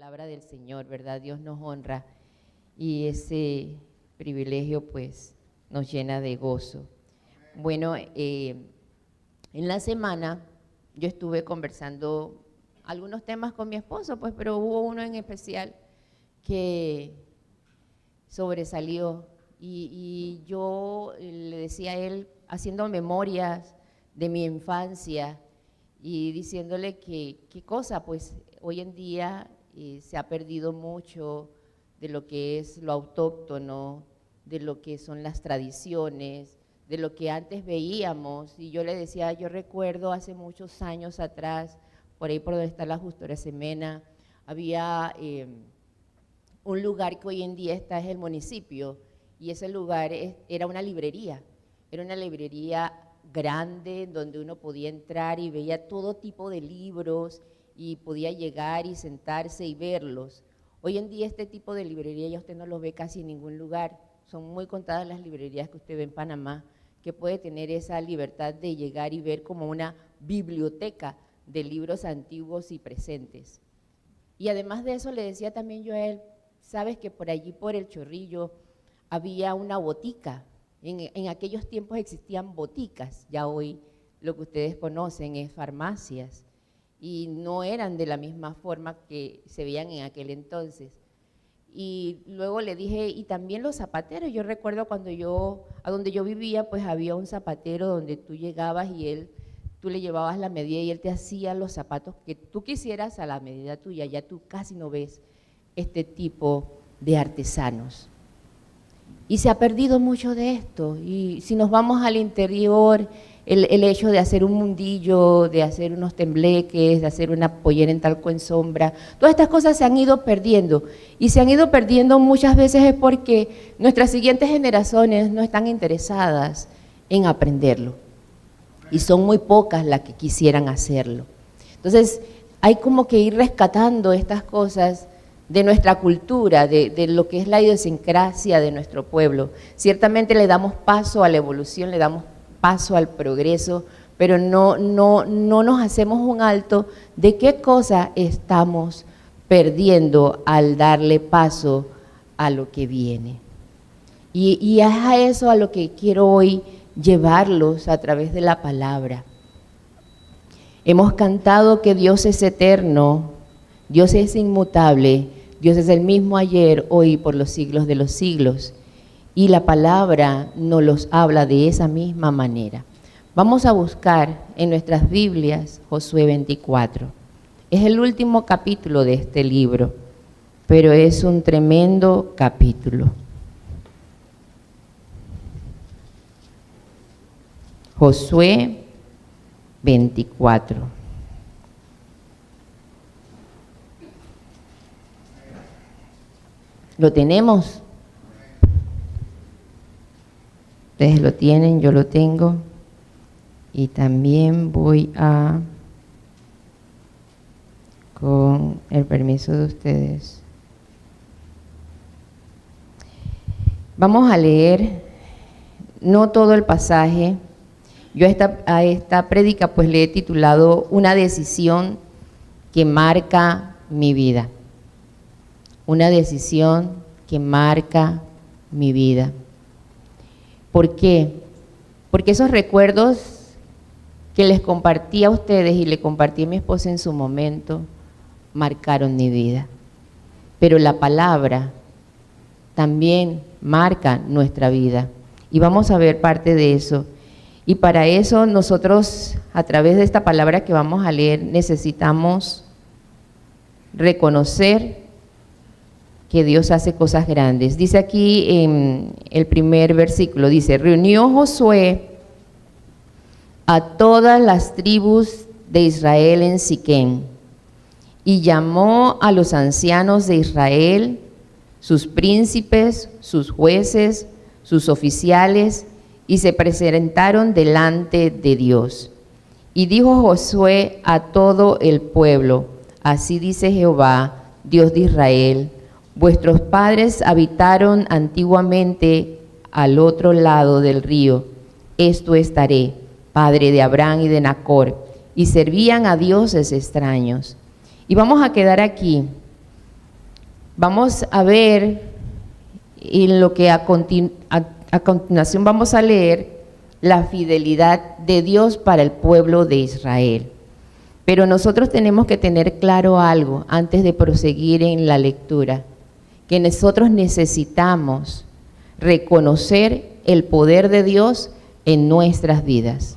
palabra del Señor, ¿verdad? Dios nos honra y ese privilegio pues nos llena de gozo. Bueno, en la semana yo estuve conversando algunos temas con mi esposo, pues, pero hubo uno en especial que sobresalió y yo le decía a él, haciendo memorias de mi infancia y diciéndole que qué cosa, pues hoy en día se ha perdido mucho de lo que es lo autóctono, de lo que son las tradiciones, de lo que antes veíamos. Y yo le decía, yo recuerdo hace muchos años atrás, por ahí por donde está la Justo Semena, había un lugar que hoy en día está en el municipio, y ese lugar era una librería grande donde uno podía entrar y veía todo tipo de libros y podía llegar y sentarse y verlos. Hoy en día este tipo de librería ya usted no los ve casi en ningún lugar. Son muy contadas las librerías que usted ve en Panamá, que puede tener esa libertad de llegar y ver como una biblioteca de libros antiguos y presentes. Y además de eso le decía también yo a él, sabes que por allí, por el Chorrillo, había una botica. En aquellos tiempos existían boticas, ya hoy lo que ustedes conocen es farmacias, y no eran de la misma forma que se veían en aquel entonces. Y luego le dije, y también los zapateros, yo recuerdo cuando a donde yo vivía, pues había un zapatero donde tú llegabas y tú le llevabas la medida y él te hacía los zapatos que tú quisieras a la medida tuya. Ya tú casi no ves este tipo de artesanos. Y se ha perdido mucho de esto, y si nos vamos al interior, el hecho de hacer un mundillo, de hacer unos tembleques, de hacer una pollera en talco en sombra, todas estas cosas se han ido perdiendo, y se han ido perdiendo muchas veces es porque nuestras siguientes generaciones no están interesadas en aprenderlo, y son muy pocas las que quisieran hacerlo. Entonces, hay como que ir rescatando estas cosas de nuestra cultura, de lo que es la idiosincrasia de nuestro pueblo. Ciertamente le damos paso a la evolución, le damos paso al progreso, pero no nos hacemos un alto de qué cosa estamos perdiendo al darle paso a lo que viene. Y es a eso a lo que quiero hoy llevarlos a través de la palabra. Hemos cantado que Dios es eterno, Dios es inmutable, Dios es el mismo ayer, hoy y por los siglos de los siglos. Y la palabra nos los habla de esa misma manera. Vamos a buscar en nuestras Biblias Josué 24. Es el último capítulo de este libro, pero es un tremendo capítulo. Josué 24. ¿Lo tenemos? Ustedes lo tienen, yo lo tengo. Y también voy con el permiso de ustedes. Vamos a leer, no todo el pasaje. Yo a esta prédica pues le he titulado Una decisión que marca mi vida. Una decisión que marca mi vida. ¿Por qué? Porque esos recuerdos que les compartí a ustedes y le compartí a mi esposa en su momento, marcaron mi vida. Pero la palabra también marca nuestra vida. Y vamos a ver parte de eso. Y para eso nosotros, a través de esta palabra que vamos a leer, necesitamos reconocer que Dios hace cosas grandes. Dice aquí en el primer versículo, dice, reunió Josué a todas las tribus de Israel en Siquem y llamó a los ancianos de Israel, sus príncipes, sus jueces, sus oficiales, y se presentaron delante de Dios. Y dijo Josué a todo el pueblo, así dice Jehová, Dios de Israel, vuestros padres habitaron antiguamente al otro lado del río, esto es Taré, padre de Abraham y de Nacor, y servían a dioses extraños. Y vamos a quedar aquí, Vamos a ver, en lo que a continuación vamos a leer, la fidelidad de Dios para el pueblo de Israel. Pero nosotros tenemos que tener claro algo antes de proseguir en la lectura, que nosotros necesitamos reconocer el poder de Dios en nuestras vidas.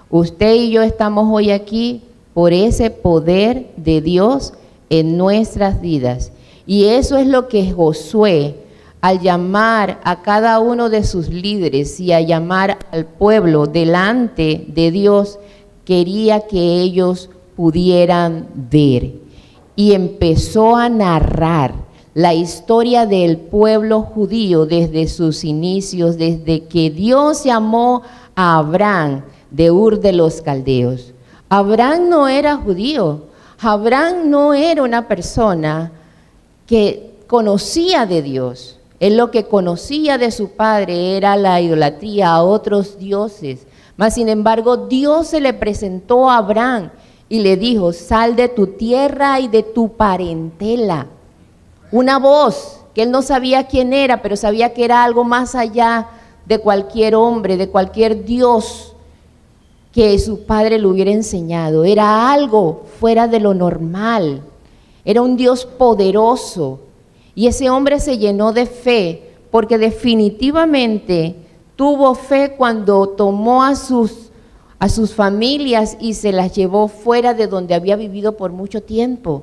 Usted y yo estamos hoy aquí por ese poder de Dios en nuestras vidas. Y eso es lo que Josué, al llamar a cada uno de sus líderes y a llamar al pueblo delante de Dios, quería que ellos pudieran ver. Y empezó a narrar la historia del pueblo judío desde sus inicios, desde que Dios llamó a Abraham de Ur de los Caldeos. Abraham no era judío, Abraham no era una persona que conocía de Dios. Él lo que conocía de su padre era la idolatría a otros dioses. Mas sin embargo, Dios se le presentó a Abraham y le dijo: sal de tu tierra y de tu parentela. Una voz que él no sabía quién era, pero sabía que era algo más allá de cualquier hombre, de cualquier Dios que su padre le hubiera enseñado. Era algo fuera de lo normal. Era un Dios poderoso. Y ese hombre se llenó de fe, porque definitivamente tuvo fe cuando tomó a sus familias y se las llevó fuera de donde había vivido por mucho tiempo,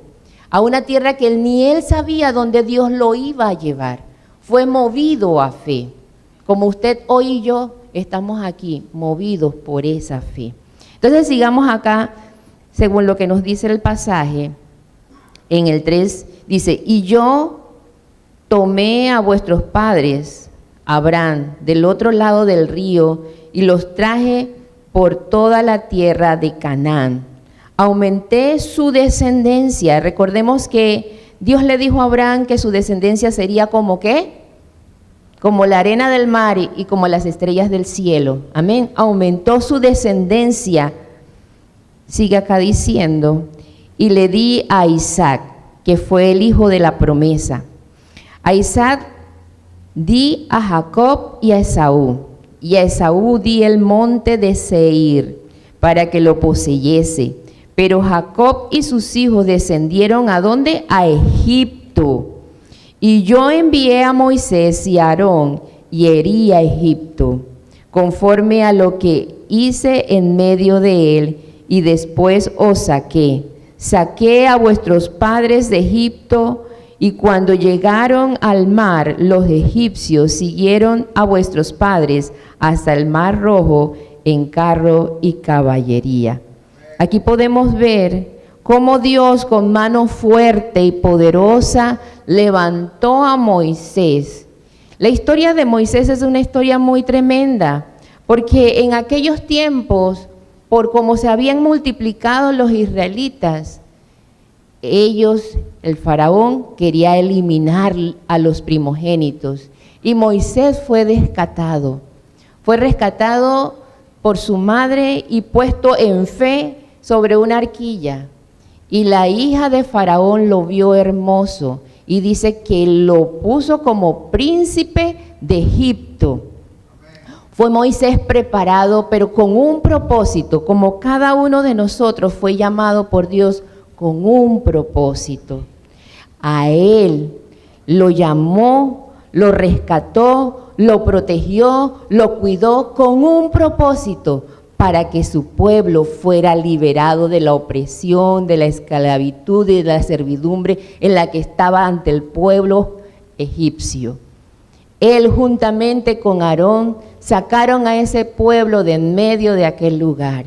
a una tierra que ni él sabía dónde Dios lo iba a llevar. Fue movido a fe, como usted hoy y yo estamos aquí, movidos por esa fe. Entonces sigamos acá, según lo que nos dice el pasaje, en el 3, dice: y yo tomé a vuestros padres, Abraham, del otro lado del río, y los traje por toda la tierra de Canaán. Aumenté su descendencia. Recordemos que Dios le dijo a Abraham que su descendencia sería como ¿qué? Como la arena del mar y como las estrellas del cielo. Amén. Aumentó su descendencia. Sigue acá diciendo: y le di a Isaac, que fue el hijo de la promesa. A Isaac di a Jacob y a Esaú, y a Esaú di el monte de Seir para que lo poseyese. Pero Jacob y sus hijos descendieron ¿a dónde? A Egipto. Y yo envié a Moisés y a Aarón y herí a Egipto, conforme a lo que hice en medio de él, y después os saqué. Saqué a vuestros padres de Egipto, y cuando llegaron al mar, los egipcios siguieron a vuestros padres hasta el mar Rojo en carro y caballería. Aquí podemos ver cómo Dios, con mano fuerte y poderosa, levantó a Moisés. La historia de Moisés es una historia muy tremenda, porque en aquellos tiempos, por cómo se habían multiplicado los israelitas, ellos, el faraón, quería eliminar a los primogénitos, y Moisés fue rescatado por su madre y puesto en fe sobre una arquilla. Y la hija de faraón lo vio hermoso y dice que lo puso como príncipe de Egipto. Fue Moisés preparado, pero con un propósito, como cada uno de nosotros fue llamado por Dios con un propósito. A él lo llamó, lo rescató, lo protegió, lo cuidó con un propósito, para que su pueblo fuera liberado de la opresión, de la esclavitud y de la servidumbre en la que estaba ante el pueblo egipcio. Él juntamente con Aarón sacaron a ese pueblo de en medio de aquel lugar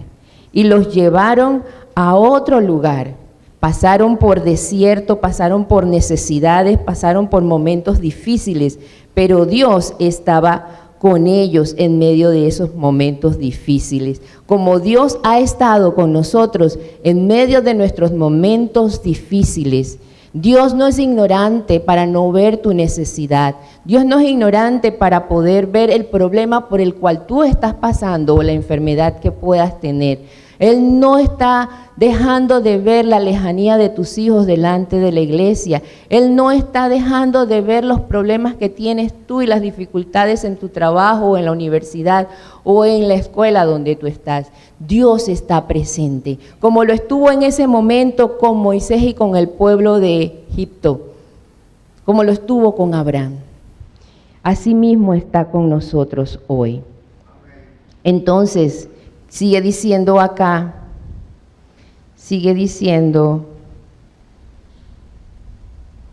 y los llevaron a otro lugar. Pasaron por desierto, pasaron por necesidades, pasaron por momentos difíciles, pero Dios estaba con ellos en medio de esos momentos difíciles. Como Dios ha estado con nosotros en medio de nuestros momentos difíciles. Dios no es ignorante para no ver tu necesidad. Dios no es ignorante para poder ver el problema por el cual tú estás pasando o la enfermedad que puedas tener. Él no está dejando de ver la lejanía de tus hijos delante de la iglesia. Él no está dejando de ver los problemas que tienes tú y las dificultades en tu trabajo o en la universidad o en la escuela donde tú estás. Dios está presente, como lo estuvo en ese momento con Moisés y con el pueblo de Egipto, como lo estuvo con Abraham. Asimismo está con nosotros hoy. Entonces, sigue diciendo acá, sigue diciendo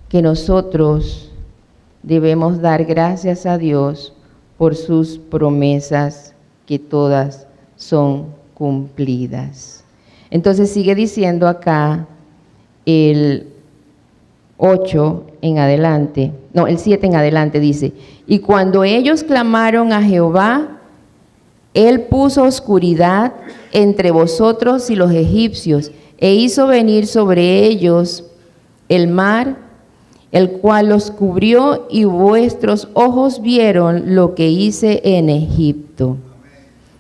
que nosotros debemos dar gracias a Dios por sus promesas, que todas son cumplidas. Entonces sigue diciendo acá el 8 en adelante, no, el 7 en adelante dice, y cuando ellos clamaron a Jehová, Él puso oscuridad entre vosotros y los egipcios, e hizo venir sobre ellos el mar, el cual los cubrió, y vuestros ojos vieron lo que hice en Egipto.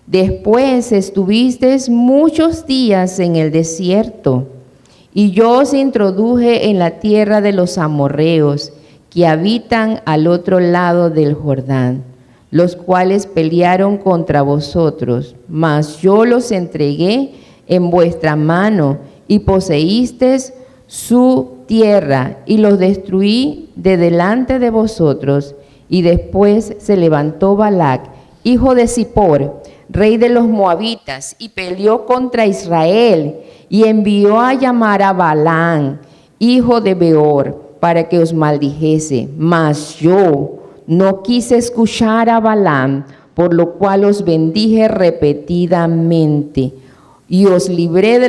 Después estuvisteis muchos días en el desierto, y yo os introduje en la tierra de los amorreos, que habitan al otro lado del Jordán, los cuales pelearon contra vosotros, mas yo los entregué en vuestra mano, y poseísteis su tierra, y los destruí de delante de vosotros. Y después se levantó Balac, hijo de Zippor, rey de los moabitas, y peleó contra Israel, y envió a llamar a Balaam, hijo de Beor, para que os maldijese. Mas yo no quise escuchar a Balaam, por lo cual os bendije repetidamente, y os libré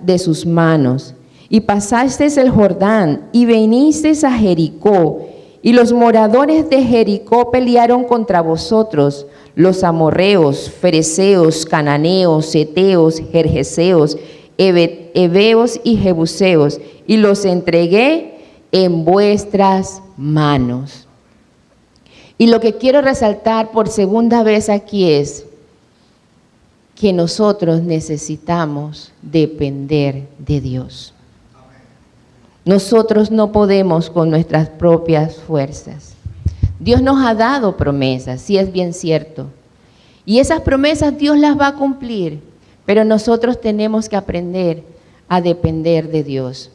de sus manos. Y pasasteis el Jordán, y vinisteis a Jericó, y los moradores de Jericó pelearon contra vosotros, los amorreos, fereceos, cananeos, heteos, gergeseos, heveos y jebuseos, y los entregué en vuestras manos. Y lo que quiero resaltar por segunda vez aquí es que nosotros necesitamos depender de Dios. Nosotros no podemos con nuestras propias fuerzas. Dios nos ha dado promesas, sí es bien cierto. Y esas promesas Dios las va a cumplir, pero nosotros tenemos que aprender a depender de Dios.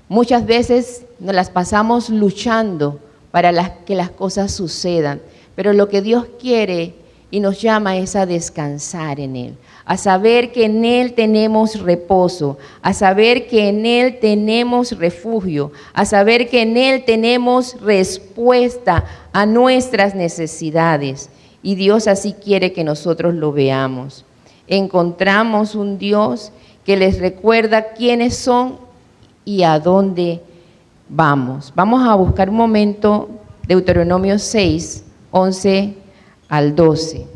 Muchas veces nos las pasamos luchando para que las cosas sucedan, pero lo que Dios quiere y nos llama es a descansar en Él, a saber que en Él tenemos reposo, a saber que en Él tenemos refugio, a saber que en Él tenemos respuesta a nuestras necesidades. Y Dios así quiere que nosotros lo veamos. Encontramos un Dios que les recuerda quiénes son y a dónde vamos. Vamos a buscar un momento Deuteronomio 6, 11 al 12.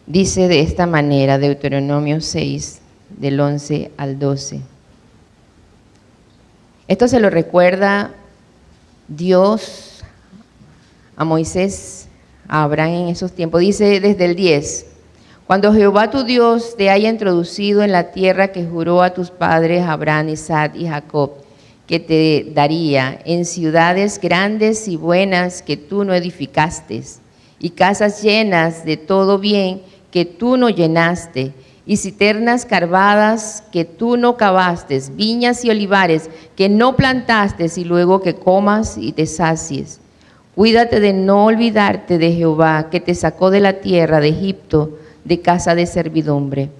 Dice de esta manera, Deuteronomio 6, del 11 al 12. Esto se lo recuerda Dios a Moisés, a Abraham en esos tiempos. Dice desde el 10, cuando Jehová tu Dios te haya introducido en la tierra que juró a tus padres Abraham, Isaac y Jacob, que te daría, en ciudades grandes y buenas que tú no edificaste, y casas llenas de todo bien que tú no llenaste, y citernas carvadas que tú no cavaste, viñas y olivares que no plantaste, y luego que comas y te sacies. Cuídate de no olvidarte de Jehová, que te sacó de la tierra de Egipto, de casa de servidumbre.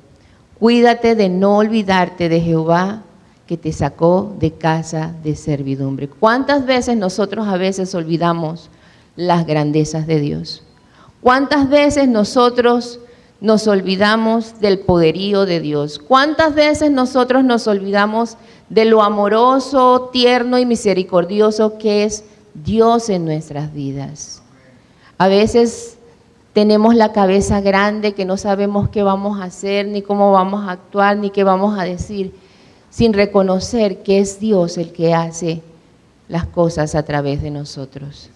Cuídate de no olvidarte de Jehová, que te sacó de casa de servidumbre. ¿Cuántas veces nosotros a veces olvidamos las grandezas de Dios? ¿Cuántas veces nosotros nos olvidamos del poderío de Dios? ¿Cuántas veces nosotros nos olvidamos de lo amoroso, tierno y misericordioso que es Dios en nuestras vidas? A veces tenemos la cabeza grande que no sabemos qué vamos a hacer, ni cómo vamos a actuar, ni qué vamos a decir, sin reconocer que es Dios el que hace las cosas a través de nosotros,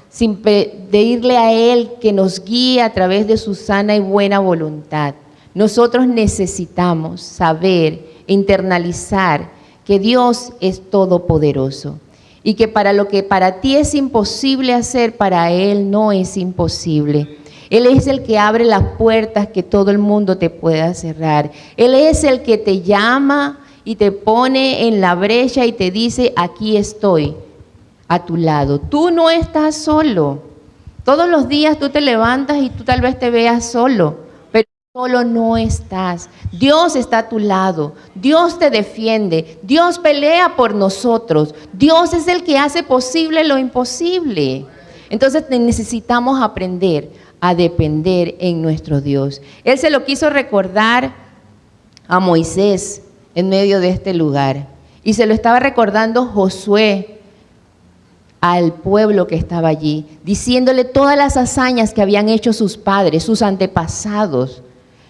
sin pedirle a Él que nos guíe a través de su sana y buena voluntad. Nosotros necesitamos saber, internalizar que Dios es todopoderoso y que para lo que para ti es imposible hacer, para Él no es imposible. Él es el que abre las puertas que todo el mundo te pueda cerrar. Él es el que te llama y te pone en la brecha y te dice, aquí estoy a tu lado. Tú no estás solo. Todos los días tú te levantas y tú tal vez te veas solo, pero solo no estás. Dios está a tu lado. Dios te defiende. Dios pelea por nosotros. Dios es el que hace posible lo imposible. Entonces necesitamos aprender a depender en nuestro Dios. Él se lo quiso recordar a Moisés en medio de este lugar. Y se lo estaba recordando Josué al pueblo que estaba allí, diciéndole todas las hazañas que habían hecho sus padres, sus antepasados.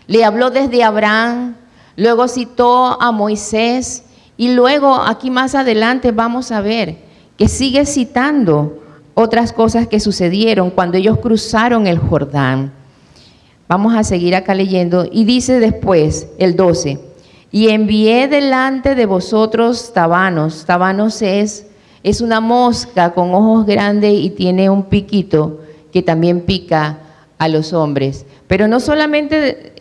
Le habló desde Abraham, luego citó a Moisés y luego aquí más adelante vamos a ver que sigue citando otras cosas que sucedieron cuando ellos cruzaron el Jordán. Vamos a seguir acá leyendo y dice después el 12, y envié delante de vosotros tabanos. Tabanos es una mosca con ojos grandes y tiene un piquito que también pica a los hombres. Pero no solamente,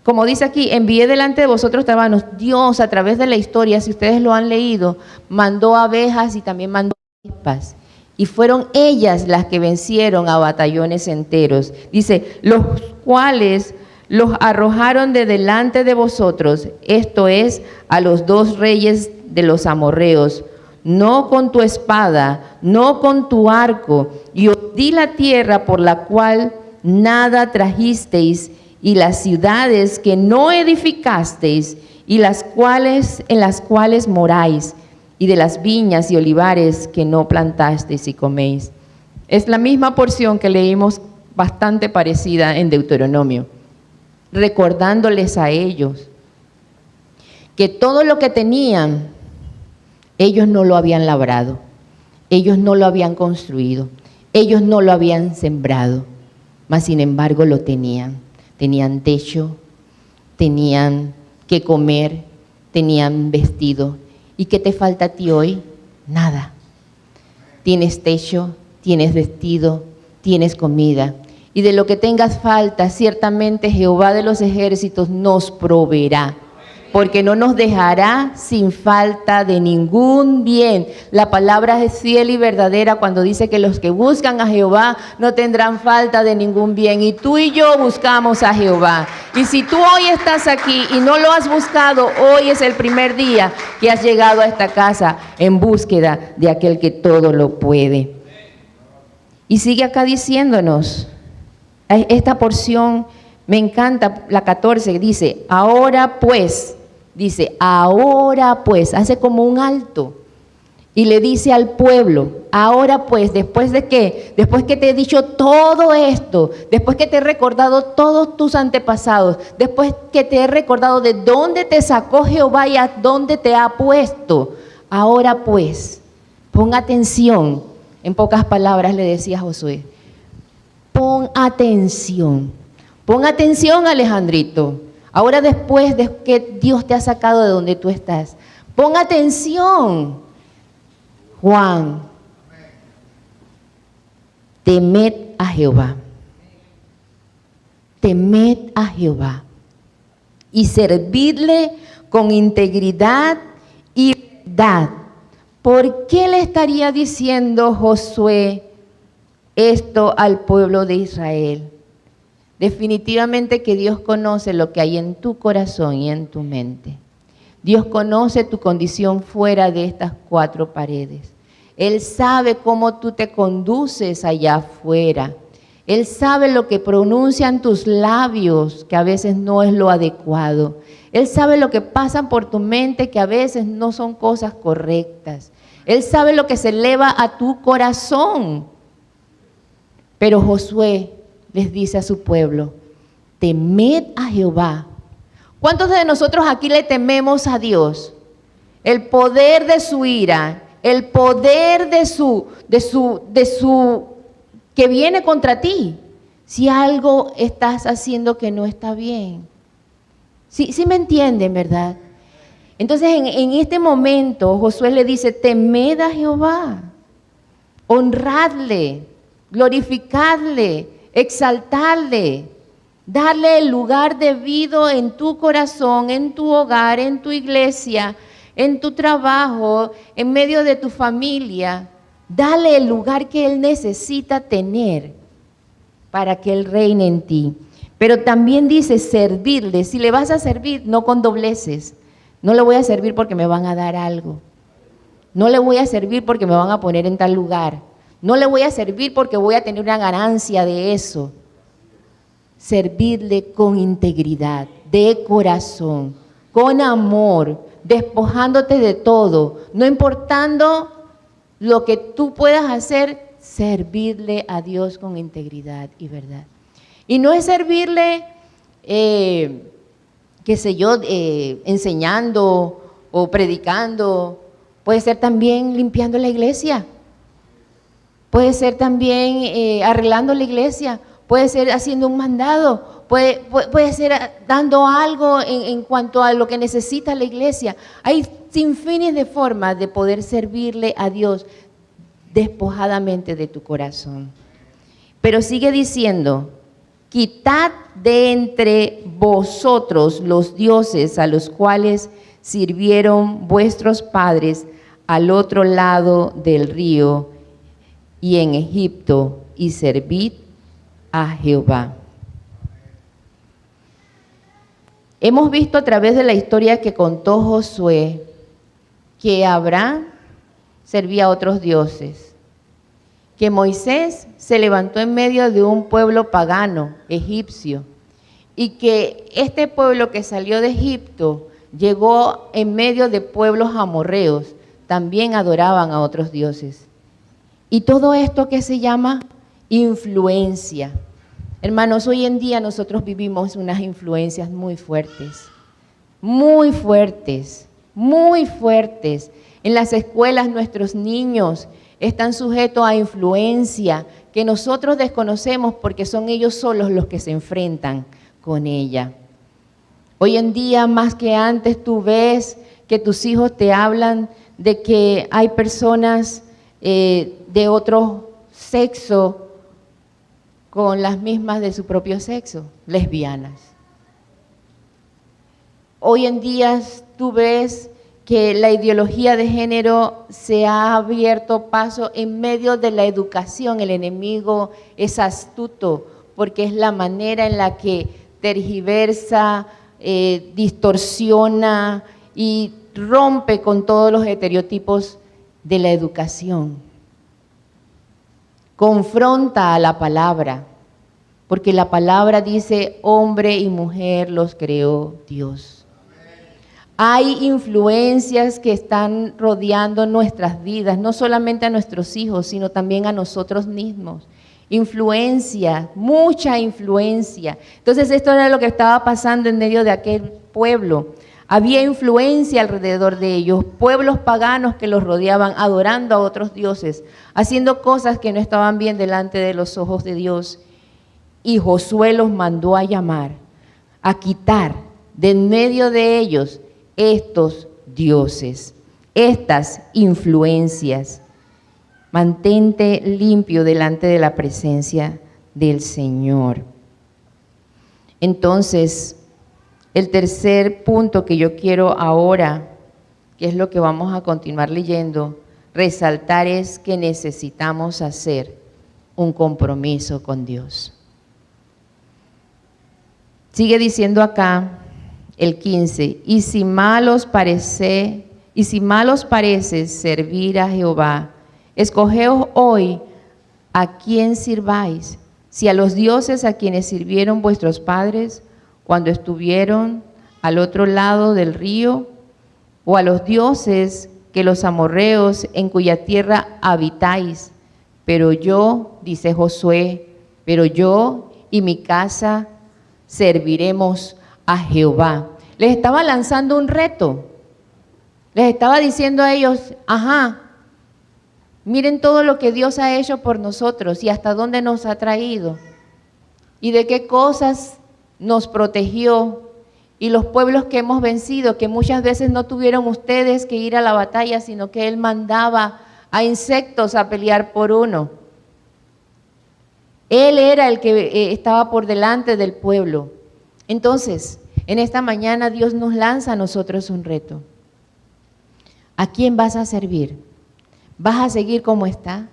como dice aquí, envié delante de vosotros tabanos. Dios a través de la historia, si ustedes lo han leído, mandó abejas y también mandó avispas. Y fueron ellas las que vencieron a batallones enteros. Dice, los cuales los arrojaron de delante de vosotros, esto es, a los 2 reyes de los amorreos, no con tu espada, no con tu arco, y os di la tierra por la cual nada trajisteis, y las ciudades que no edificasteis, y en las cuales moráis, y de las viñas y olivares que no plantasteis y coméis. Es la misma porción que leímos, bastante parecida en Deuteronomio, recordándoles a ellos que todo lo que tenían, ellos no lo habían labrado, ellos no lo habían construido, ellos no lo habían sembrado, mas sin embargo lo tenían. Tenían techo, tenían que comer, tenían vestido. ¿Y qué te falta a ti hoy? Nada. Tienes techo, tienes vestido, tienes comida. Y de lo que tengas falta, ciertamente Jehová de los ejércitos nos proveerá, porque no nos dejará sin falta de ningún bien. La palabra es fiel y verdadera cuando dice que los que buscan a Jehová no tendrán falta de ningún bien. Y tú y yo buscamos a Jehová. Y si tú hoy estás aquí y no lo has buscado, hoy es el primer día que has llegado a esta casa en búsqueda de aquel que todo lo puede. Y sigue acá diciéndonos, esta porción me encanta, la 14, dice, ahora pues, hace como un alto y le dice al pueblo, ahora pues, después de qué, después que te he dicho todo esto, después que te he recordado todos tus antepasados, después que te he recordado de dónde te sacó Jehová y a dónde te ha puesto, ahora pues, pon atención, en pocas palabras le decía Josué, pon atención, Alejandrito. Ahora después de que Dios te ha sacado de donde tú estás, pon atención, Juan. Temed a Jehová. Temed a Jehová. Y servidle con integridad y verdad. ¿Por qué le estaría diciendo Josué esto al pueblo de Israel? Definitivamente que Dios conoce lo que hay en tu corazón y en tu mente. Dios conoce tu condición fuera de estas 4 paredes. Él sabe cómo tú te conduces allá afuera. Él sabe lo que pronuncian tus labios, que a veces no es lo adecuado. Él sabe lo que pasa por tu mente, que a veces no son cosas correctas. Él sabe lo que se eleva a tu corazón. Pero Josué les dice a su pueblo, temed a Jehová. ¿Cuántos de nosotros aquí le tememos a Dios? El poder de su ira, el poder de su que viene contra ti. Si algo estás haciendo que no está bien. Sí me entienden, ¿verdad? Entonces en este momento Josué le dice, temed a Jehová, honradle, glorificadle, exaltarle, darle el lugar debido en tu corazón, en tu hogar, en tu iglesia, en tu trabajo, en medio de tu familia. Dale el lugar que Él necesita tener para que Él reine en ti. Pero también dice servirle. Si le vas a servir, no con dobleces. No le voy a servir porque me van a dar algo. No le voy a servir porque me van a poner en tal lugar. No le voy a servir porque voy a tener una ganancia de eso. Servirle con integridad, de corazón, con amor, despojándote de todo, no importando lo que tú puedas hacer, servirle a Dios con integridad y verdad. Y no es servirle, enseñando o predicando, puede ser también limpiando la iglesia, puede ser también arreglando la iglesia, puede ser haciendo un mandado, puede ser dando algo en cuanto a lo que necesita la iglesia. Hay sinfines de formas de poder servirle a Dios despojadamente de tu corazón. Pero sigue diciendo, quitad de entre vosotros los dioses a los cuales sirvieron vuestros padres al otro lado del río y en Egipto, y servid a Jehová. Hemos visto a través de la historia que contó Josué que Abraham servía a otros dioses, que Moisés se levantó en medio de un pueblo pagano, egipcio, y que este pueblo que salió de Egipto llegó en medio de pueblos amorreos, también adoraban a otros dioses. Y todo esto que se llama influencia. Hermanos, hoy en día nosotros vivimos unas influencias muy fuertes, muy fuertes, muy fuertes. En las escuelas nuestros niños están sujetos a influencia que nosotros desconocemos porque son ellos solos los que se enfrentan con ella. Hoy en día, más que antes, tú ves que tus hijos te hablan de que hay personas de otro sexo con las mismas de su propio sexo, lesbianas. Hoy en día tú ves que la ideología de género se ha abierto paso en medio de la educación. El enemigo es astuto porque es la manera en la que tergiversa, distorsiona y rompe con todos los estereotipos de la educación. Confronta a la palabra, porque la palabra dice hombre y mujer los creó Dios. Hay influencias que están rodeando nuestras vidas, no solamente a nuestros hijos, sino también a nosotros mismos. Influencia, mucha influencia. Entonces esto era lo que estaba pasando en medio de aquel pueblo. Había influencia alrededor de ellos, pueblos paganos que los rodeaban, adorando a otros dioses, haciendo cosas que no estaban bien delante de los ojos de Dios. Y Josué los mandó a llamar, a quitar de en medio de ellos estos dioses, estas influencias. Mantente limpio delante de la presencia del Señor. Entonces, el tercer punto que yo quiero ahora, que es lo que vamos a continuar leyendo, resaltar es que necesitamos hacer un compromiso con Dios. Sigue diciendo acá el 15, y si mal os parece servir a Jehová, escogeos hoy a quién sirváis, si a los dioses a quienes sirvieron vuestros padres cuando estuvieron al otro lado del río, o a los dioses que los amorreos en cuya tierra habitáis. Pero yo, dice Josué, pero yo y mi casa serviremos a Jehová. Les estaba lanzando un reto. Les estaba diciendo a ellos, Miren todo lo que Dios ha hecho por nosotros y hasta dónde nos ha traído y de qué cosas nos protegió y los pueblos que hemos vencido, que muchas veces no tuvieron ustedes que ir a la batalla, sino que Él mandaba a insectos a pelear por uno. Él era el que estaba por delante del pueblo. Entonces, en esta mañana Dios nos lanza a nosotros un reto. ¿A quién vas a servir? ¿Vas a seguir como está?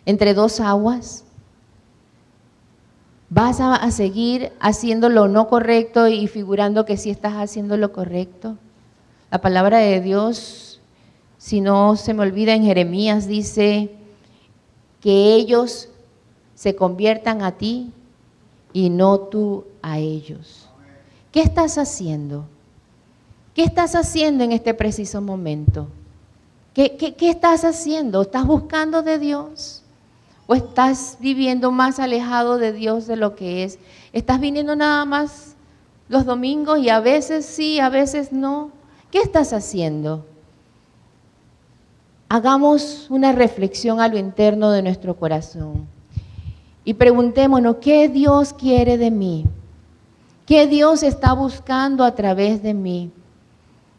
¿Entre dos aguas? ¿Vas a seguir haciendo lo no correcto y figurando que sí estás haciendo lo correcto? La palabra de Dios, si no se me olvida, en Jeremías dice que ellos se conviertan a ti y no tú a ellos. ¿Qué estás haciendo? ¿Qué estás haciendo en este preciso momento? ¿Qué estás haciendo? ¿Estás buscando de Dios? ¿O estás viviendo más alejado de Dios de lo que es? ¿Estás viniendo nada más los domingos y a veces sí, a veces no? ¿Qué estás haciendo? Hagamos una reflexión a lo interno de nuestro corazón y preguntémonos, ¿qué Dios quiere de mí? ¿Qué Dios está buscando a través de mí?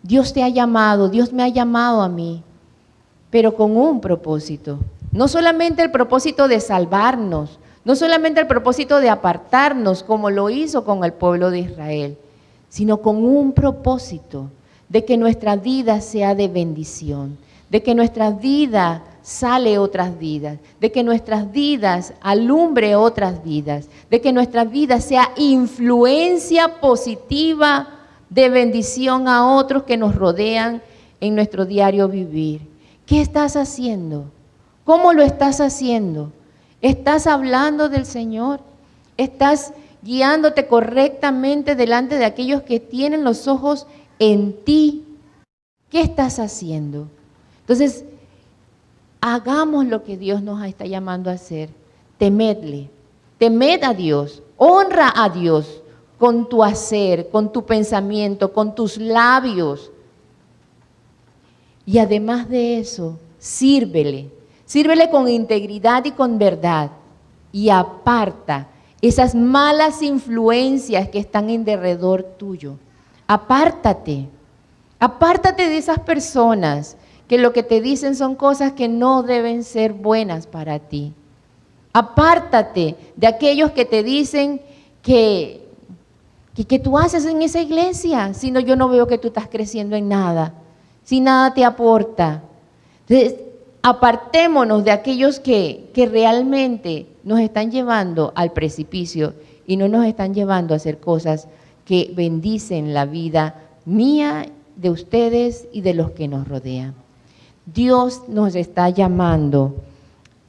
Dios te ha llamado, Dios me ha llamado a mí, pero con un propósito. No solamente el propósito de salvarnos, no solamente el propósito de apartarnos como lo hizo con el pueblo de Israel, sino con un propósito de que nuestra vida sea de bendición, de que nuestra vida sale otras vidas, de que nuestras vidas alumbre otras vidas, de que nuestra vida sea influencia positiva de bendición a otros que nos rodean en nuestro diario vivir. ¿Qué estás haciendo? ¿Cómo lo estás haciendo? ¿Estás hablando del Señor? ¿Estás guiándote correctamente delante de aquellos que tienen los ojos en ti? ¿Qué estás haciendo? Entonces, hagamos lo que Dios nos está llamando a hacer. Temedle, temed a Dios, honra a Dios con tu hacer, con tu pensamiento, con tus labios. Y además de eso, sírvele con integridad y con verdad. Y aparta esas malas influencias que están en derredor tuyo. Apártate de esas personas que lo que te dicen son cosas que no deben ser buenas para ti. Apártate de aquellos que te dicen que tú haces en esa iglesia, si no, yo no veo que tú estás creciendo en nada, si nada te aporta. Entonces, apartémonos de aquellos que realmente nos están llevando al precipicio y no nos están llevando a hacer cosas que bendicen la vida mía, de ustedes y de los que nos rodean. Dios nos está llamando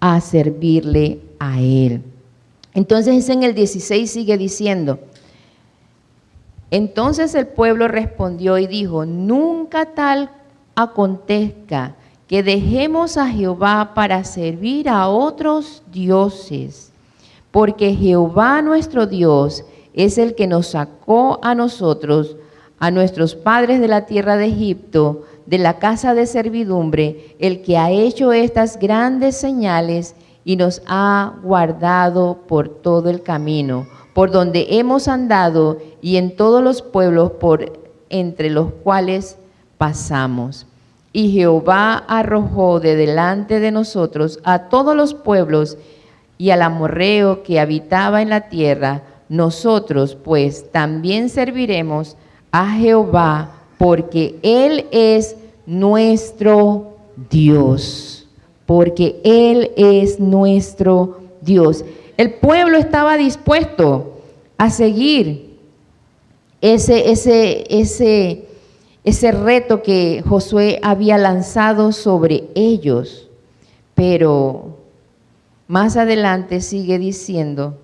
a servirle a Él. Entonces en el 16 sigue diciendo, entonces el pueblo respondió y dijo, nunca tal acontezca que dejemos a Jehová para servir a otros dioses, porque Jehová nuestro Dios es el que nos sacó a nosotros, a nuestros padres de la tierra de Egipto, de la casa de servidumbre, el que ha hecho estas grandes señales y nos ha guardado por todo el camino, por donde hemos andado y en todos los pueblos por entre los cuales pasamos. Y Jehová arrojó de delante de nosotros a todos los pueblos y al amorreo que habitaba en la tierra. Nosotros pues también serviremos a Jehová, porque Él es nuestro Dios, porque Él es nuestro Dios. El pueblo estaba dispuesto a seguir ese reto que Josué había lanzado sobre ellos, pero más adelante sigue diciendo,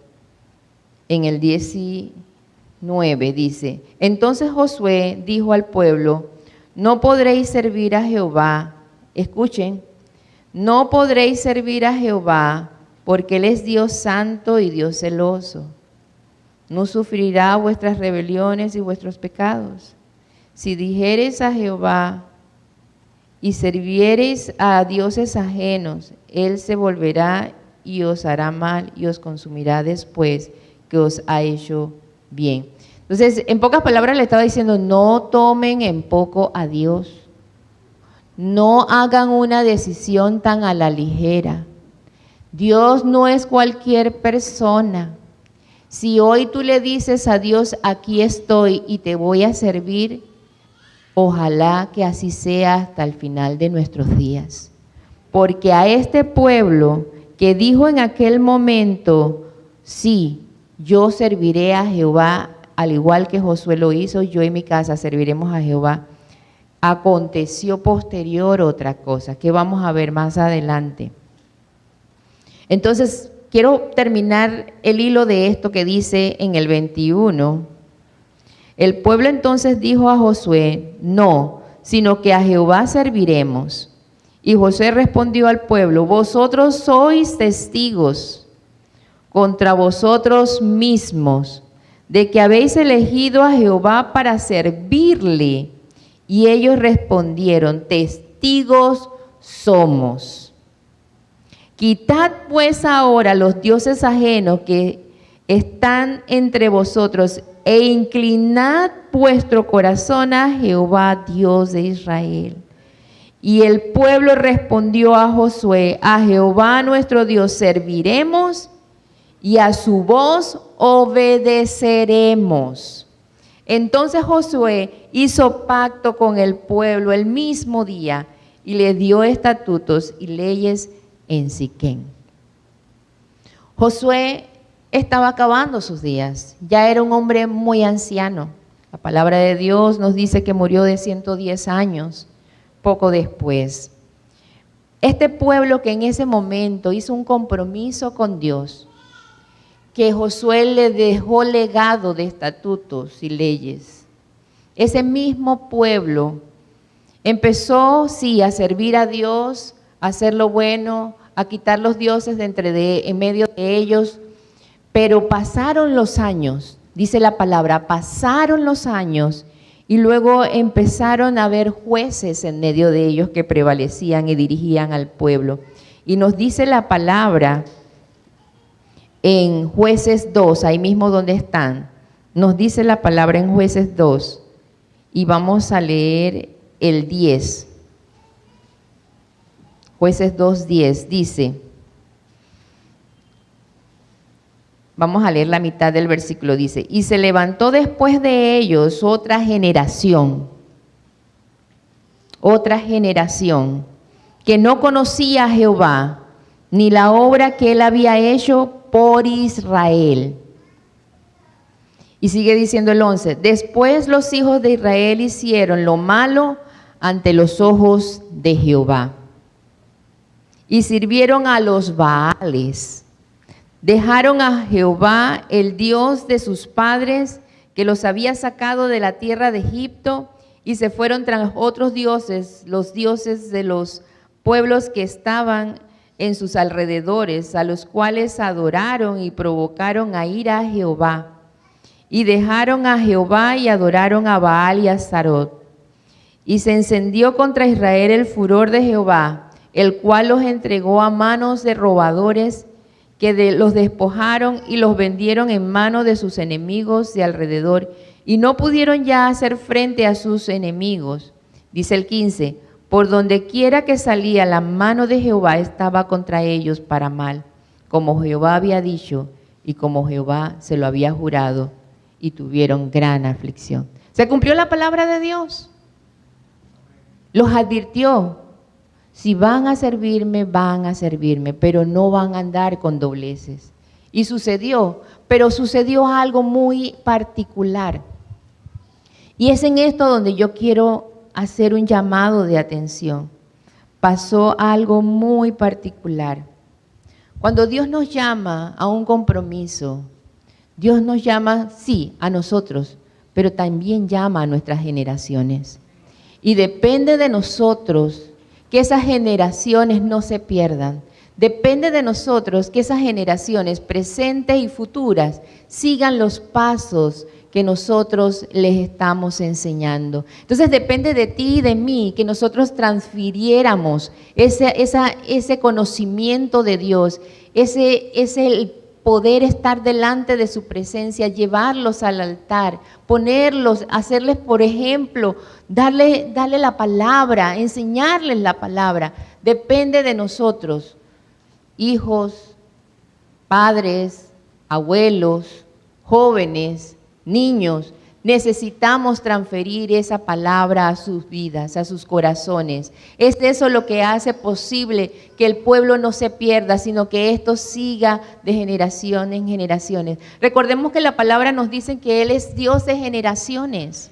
en el 19 dice, entonces Josué dijo al pueblo, no podréis servir a Jehová, escuchen, no podréis servir a Jehová, porque Él es Dios santo y Dios celoso. No sufrirá vuestras rebeliones y vuestros pecados. Si dijereis a Jehová y serviereis a dioses ajenos, él se volverá y os hará mal y os consumirá después que os ha hecho bien. Entonces, en pocas palabras le estaba diciendo, no tomen en poco a Dios. No hagan una decisión tan a la ligera. Dios no es cualquier persona. Si hoy tú le dices a Dios, aquí estoy y te voy a servir, ojalá que así sea hasta el final de nuestros días. Porque a este pueblo que dijo en aquel momento, sí, yo serviré a Jehová, al igual que Josué lo hizo, yo y mi casa serviremos a Jehová, aconteció posterior otra cosa, que vamos a ver más adelante. Entonces, quiero terminar el hilo de esto que dice en el 21. El pueblo entonces dijo a Josué, no, sino que a Jehová serviremos. Y Josué respondió al pueblo, vosotros sois testigos contra vosotros mismos de que habéis elegido a Jehová para servirle. Y ellos respondieron, testigos somos. Quitad pues ahora los dioses ajenos que están entre vosotros e inclinad vuestro corazón a Jehová, Dios de Israel. Y el pueblo respondió a Josué, a Jehová nuestro Dios serviremos y a su voz obedeceremos. Entonces Josué hizo pacto con el pueblo el mismo día y le dio estatutos y leyes en Siquén. Josué estaba acabando sus días, ya era un hombre muy anciano. La palabra de Dios nos dice que murió de 110 años, poco después. Este pueblo que en ese momento hizo un compromiso con Dios, que Josué le dejó legado de estatutos y leyes, ese mismo pueblo empezó, sí, a servir a Dios, a hacer lo bueno, a quitar los dioses en medio de ellos, pero pasaron los años, dice la palabra, pasaron los años y luego empezaron a haber jueces en medio de ellos que prevalecían y dirigían al pueblo. Y nos dice la palabra en Jueces 2, ahí mismo donde están, nos dice la palabra en Jueces 2 y vamos a leer el 10. Jueces 2:10 dice, vamos a leer la mitad del versículo, dice, y se levantó después de ellos otra generación que no conocía a Jehová, ni la obra que él había hecho por Israel. Y sigue diciendo el 11, después los hijos de Israel hicieron lo malo ante los ojos de Jehová y sirvieron a los Baales. Dejaron a Jehová, el Dios de sus padres, que los había sacado de la tierra de Egipto, y se fueron tras otros dioses, los dioses de los pueblos que estaban en sus alrededores, a los cuales adoraron y provocaron a ira a Jehová. Y dejaron a Jehová y adoraron a Baal y a Astarot. Y se encendió contra Israel el furor de Jehová, el cual los entregó a manos de robadores, que los despojaron y los vendieron en manos de sus enemigos de alrededor, y no pudieron ya hacer frente a sus enemigos. Dice el 15, por donde quiera que salía la mano de Jehová estaba contra ellos para mal, como Jehová había dicho y como Jehová se lo había jurado, y tuvieron gran aflicción. Se cumplió la palabra de Dios. Los advirtió. Si van a servirme, pero no van a andar con dobleces. Y sucedió, pero sucedió algo muy particular. Y es en esto donde yo quiero hacer un llamado de atención. Pasó algo muy particular. Cuando Dios nos llama a un compromiso, Dios nos llama, sí, a nosotros, pero también llama a nuestras generaciones. Y depende de nosotros que esas generaciones no se pierdan. Depende de nosotros que esas generaciones presentes y futuras sigan los pasos que nosotros les estamos enseñando. Entonces depende de ti y de mí que nosotros transfiriéramos ese conocimiento de Dios, el poder estar delante de su presencia, llevarlos al altar, ponerlos, hacerles, por ejemplo, darle la palabra, enseñarles la palabra. Depende de nosotros, hijos, padres, abuelos, jóvenes, niños. Necesitamos transferir esa palabra a sus vidas, a sus corazones. Es eso lo que hace posible que el pueblo no se pierda, sino que esto siga de generación en generaciones. Recordemos que la palabra nos dice que Él es Dios de generaciones.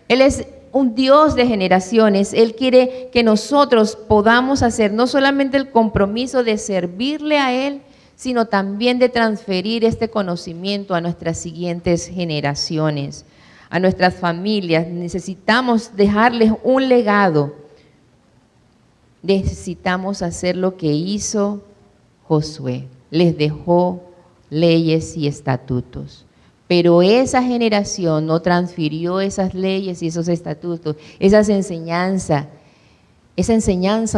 Él es un Dios de generaciones. Él quiere que nosotros podamos hacer no solamente el compromiso de servirle a Él, sino también de transferir este conocimiento a nuestras siguientes generaciones, a nuestras familias. Necesitamos dejarles un legado. Necesitamos hacer lo que hizo Josué. Les dejó leyes y estatutos. Pero esa generación no transfirió esas leyes y esos estatutos, esa enseñanza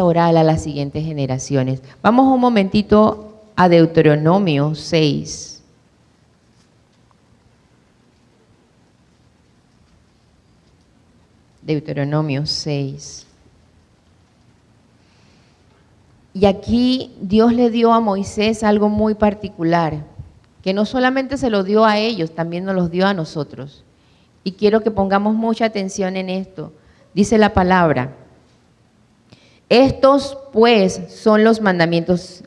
oral a las siguientes generaciones. Vamos un momentito a Deuteronomio 6. Deuteronomio 6. Y aquí Dios le dio a Moisés algo muy particular, que no solamente se lo dio a ellos, también nos los dio a nosotros. Y quiero que pongamos mucha atención en esto. Dice la palabra: estos pues son los mandamientos.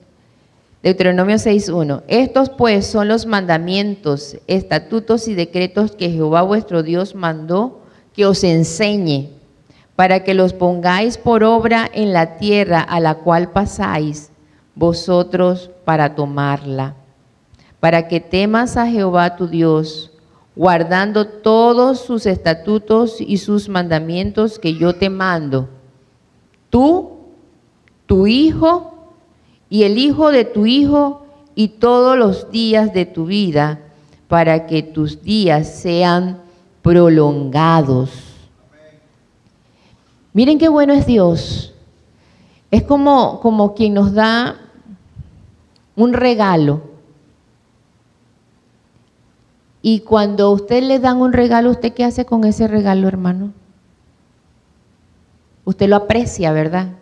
Deuteronomio 6:1. Estos pues son los mandamientos, estatutos y decretos que Jehová vuestro Dios mandó que os enseñe, para que los pongáis por obra en la tierra a la cual pasáis vosotros para tomarla, para que temas a Jehová tu Dios, guardando todos sus estatutos y sus mandamientos que yo te mando, tú, tu hijo y el hijo de tu hijo, y todos los días de tu vida, para que tus días sean prolongados. Miren qué bueno es Dios. Es como quien nos da un regalo. Y cuando a usted le dan un regalo, ¿usted qué hace con ese regalo, hermano? Usted lo aprecia, ¿verdad?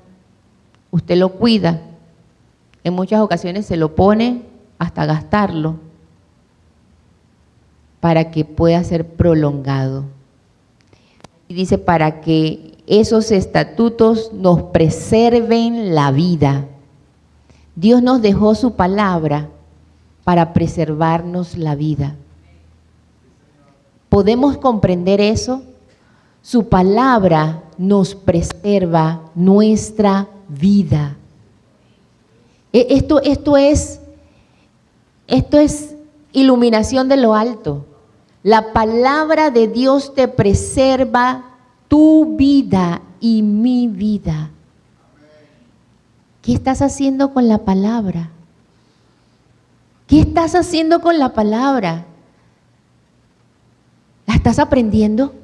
Usted lo cuida. En muchas ocasiones se lo pone hasta gastarlo para que pueda ser prolongado. Y dice, para que esos estatutos nos preserven la vida. Dios nos dejó su palabra para preservarnos la vida. ¿Podemos comprender eso? Su palabra nos preserva nuestra vida. Esto es iluminación de lo alto. La palabra de Dios te preserva tu vida y mi vida. ¿Qué estás haciendo con la palabra? ¿Qué estás haciendo con la palabra? ¿La estás aprendiendo?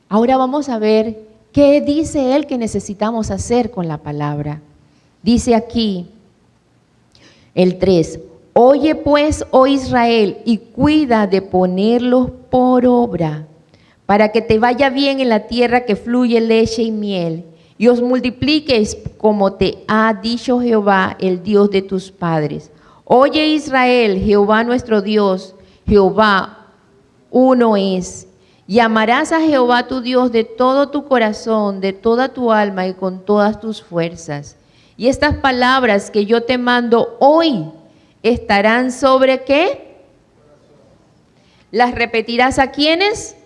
Ahora vamos a ver qué dice él que necesitamos hacer con la palabra. Dice aquí el 3, oye pues, oh Israel, y cuida de ponerlos por obra, para que te vaya bien en la tierra que fluye leche y miel, y os multipliques como te ha dicho Jehová, el Dios de tus padres. Oye Israel, Jehová nuestro Dios, Jehová uno es. Y amarás a Jehová tu Dios de todo tu corazón, de toda tu alma y con todas tus fuerzas. Y estas palabras que yo te mando hoy estarán sobre ¿qué? ¿Las repetirás a quiénes?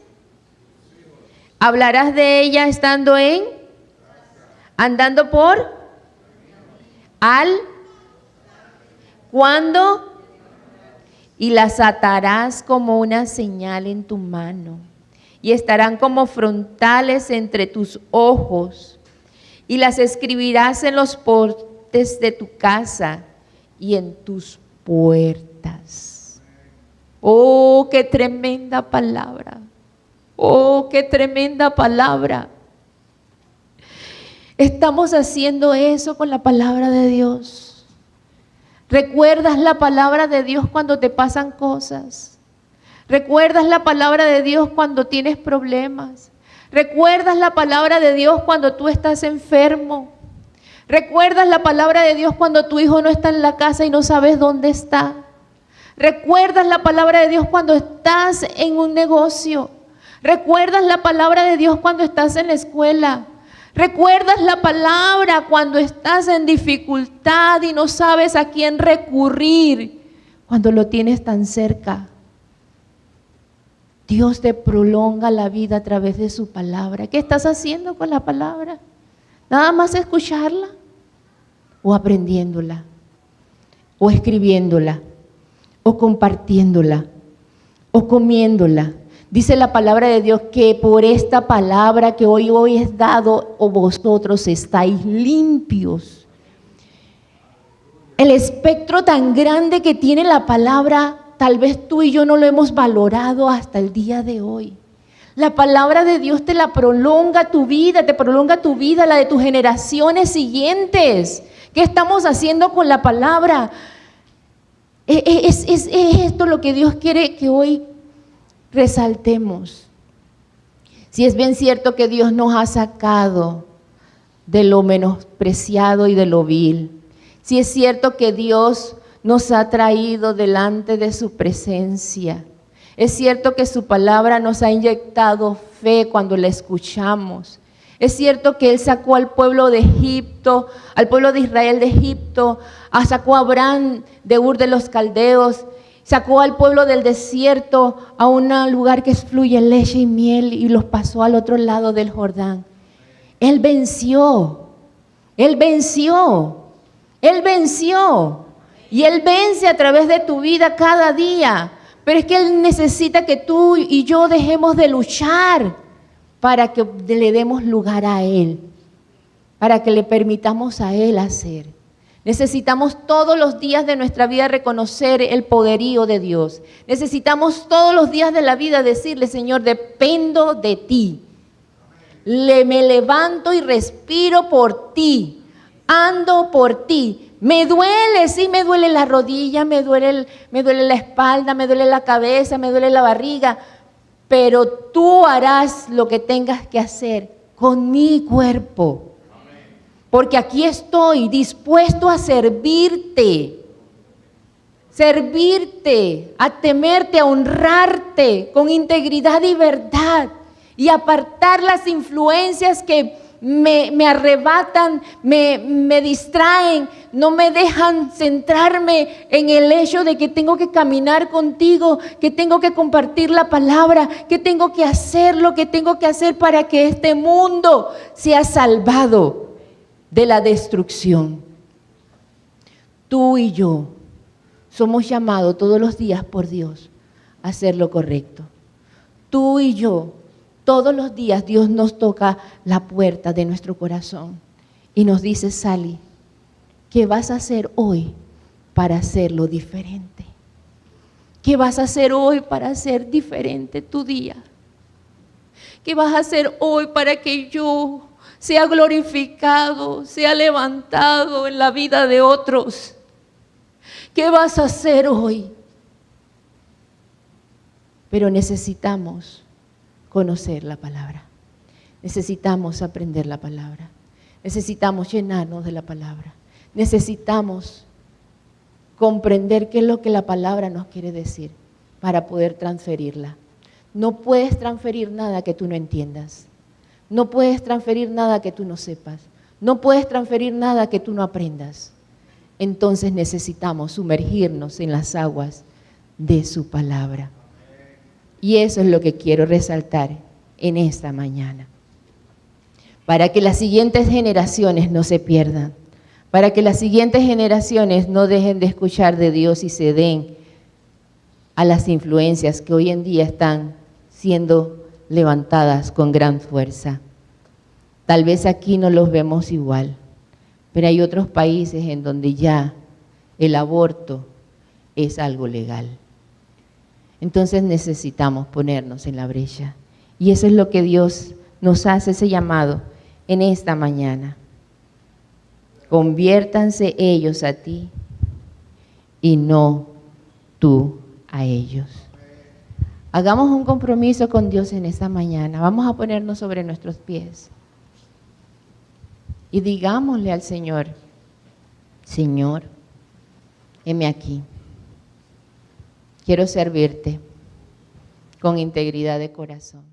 ¿Hablarás de ellas estando andando por? ¿Cuándo? Y las atarás como una señal en tu mano, y estarán como frontales entre tus ojos, y las escribirás en los postes de tu casa y en tus puertas. Oh, Oh, qué tremenda palabra. Oh, qué tremenda palabra. Estamos haciendo eso con la palabra de Dios. ¿Recuerdas la palabra de Dios cuando te pasan cosas? ¿Recuerdas la palabra de Dios cuando tienes problemas? ¿Recuerdas la palabra de Dios cuando tú estás enfermo? ¿Recuerdas la palabra de Dios cuando tu hijo no está en la casa y no sabes dónde está? ¿Recuerdas la palabra de Dios cuando estás en un negocio? ¿Recuerdas la palabra de Dios cuando estás en la escuela? ¿Recuerdas la palabra cuando estás en dificultad y no sabes a quién recurrir? Cuando lo tienes tan cerca. Dios te prolonga la vida a través de su palabra. ¿Qué estás haciendo con la palabra? ¿Nada más escucharla? ¿O aprendiéndola? ¿O escribiéndola? ¿O compartiéndola? ¿O comiéndola? Dice la palabra de Dios que por esta palabra que hoy es dado, o vosotros estáis limpios. El espectro tan grande que tiene la palabra, tal vez tú y yo no lo hemos valorado hasta el día de hoy. La palabra de Dios te la prolonga tu vida, te prolonga tu vida, la de tus generaciones siguientes. ¿Qué estamos haciendo con la palabra? Es esto lo que Dios quiere que hoy resaltemos. Si es bien cierto que Dios nos ha sacado de lo menospreciado y de lo vil. Si es cierto que Dios nos ha traído delante de su presencia. Es cierto que su palabra nos ha inyectado fe cuando la escuchamos. Es cierto que Él sacó al pueblo de Egipto, al pueblo de Israel de Egipto, sacó a Abraham de Ur de los Caldeos, sacó al pueblo del desierto a un lugar que fluye leche y miel y los pasó al otro lado del Jordán. Él venció, Él venció, Él venció. Y Él vence a través de tu vida cada día. Pero es que Él necesita que tú y yo dejemos de luchar para que le demos lugar a Él, para que le permitamos a Él hacer. Necesitamos todos los días de nuestra vida reconocer el poderío de Dios. Necesitamos todos los días de la vida decirle, Señor, dependo de ti. Me levanto y respiro por ti. Ando por ti. Me duele, sí, me duele la rodilla, me duele la espalda, me duele la cabeza, me duele la barriga, pero tú harás lo que tengas que hacer con mi cuerpo. Porque aquí estoy dispuesto a servirte, a temerte, a honrarte con integridad y verdad y apartar las influencias que me arrebatan, me distraen, no me dejan centrarme en el hecho de que tengo que caminar contigo, que tengo que compartir la palabra, que tengo que hacer lo que tengo que hacer para que este mundo sea salvado de la destrucción. Tú y yo somos llamados todos los días por Dios a hacer lo correcto. Tú y yo, todos los días Dios nos toca la puerta de nuestro corazón y nos dice, Sally, ¿qué vas a hacer hoy para hacerlo diferente? ¿Qué vas a hacer hoy para hacer diferente tu día? ¿Qué vas a hacer hoy para que yo sea glorificado, sea levantado en la vida de otros? ¿Qué vas a hacer hoy? Pero necesitamos conocer la palabra. Necesitamos aprender la palabra. Necesitamos llenarnos de la palabra. Necesitamos comprender qué es lo que la palabra nos quiere decir para poder transferirla. No puedes transferir nada que tú no entiendas. No puedes transferir nada que tú no sepas. No puedes transferir nada que tú no aprendas. Entonces necesitamos sumergirnos en las aguas de su palabra. Y eso es lo que quiero resaltar en esta mañana. Para que las siguientes generaciones no se pierdan. Para que las siguientes generaciones no dejen de escuchar de Dios y se den a las influencias que hoy en día están siendo levantadas con gran fuerza. Tal vez aquí no los vemos igual, pero hay otros países en donde ya el aborto es algo legal. entonces necesitamos ponernos en la brecha. Y eso es lo que Dios nos hace, ese llamado en esta mañana. Conviértanse ellos a ti y no tú a ellos. Hagamos un compromiso con Dios en esta mañana. Vamos a ponernos sobre nuestros pies y digámosle al Señor, Señor, heme aquí. Quiero servirte con integridad de corazón.